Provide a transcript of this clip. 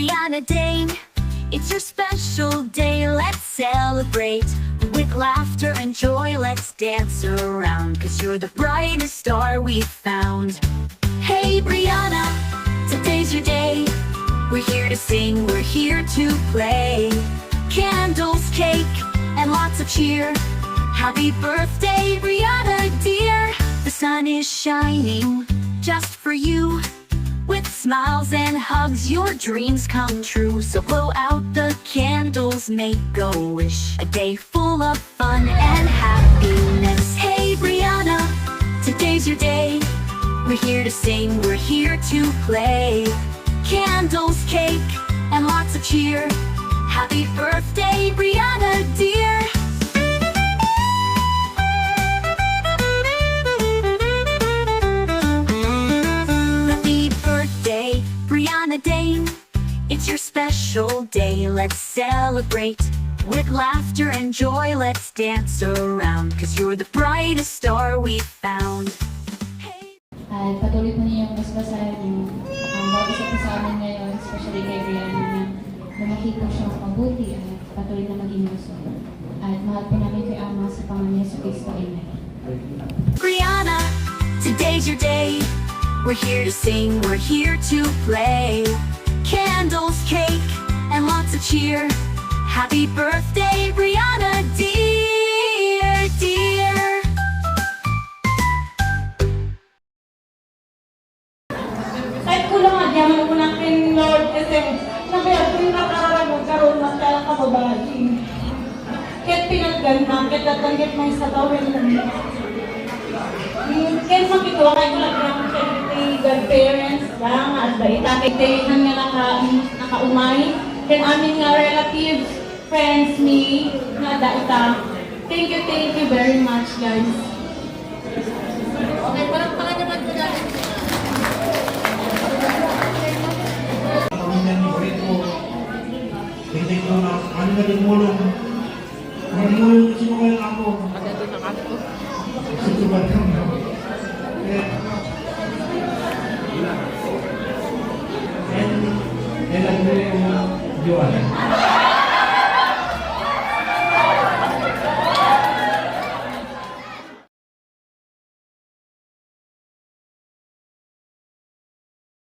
Brianna Dane, it's your special day, let's celebrate. With laughter and joy, let's dance around, 'cause you're the brightest star we've found. Hey Brianna, today's your day. We're here to sing, we're here to play. Candles, cake, and lots of cheer. Happy birthday, Brianna dear. The sun is shining just for you. With smiles and hugs, your dreams come true. So blow out the candles, make a wish. A day full of fun and happiness. Hey Brianna, today's your day. We're here to sing, we're here to play. Candles, cake, and lots of cheer. Happy birthday, Brianna dear. Brianna Dane, it's your special day, let's celebrate. With laughter and joy, let's dance around, 'cause you're the brightest star we've found. At patuloy po niyong basbasahin yung bawat isa po sa amin ngayon, especially kay Brianna, na lumaki po siyang mabuti at patuloy na maging gusto. At mahal po namin kay Ama sa Panginoon Yesu Cristo. Amen. Brianna, today's your day. We're here to sing, we're here to play. Candles, cake, and lots of cheer. Happy birthday, Brianna dear, dear. Kahit kulang nga, diyaman ko natin, Lord, kasi nabayag ko yung nakararag magkaroon na kaya kababahin. Kahit pinagganang, kahit natanggit mo sa tawin mo. Kahit makikuha kayo ko lang ng godparents lang at itatagdayan nga nakaumay. Then amin nga relatives, friends, me, nga daita. Thank you very much, guys. Okay, parang naman ko natin. Pamilya ni Brito, tingnan ko na ano na din mulong. Ang mulong kasi mo kayo ako. Susubad kami. And alam mo yung Joanna.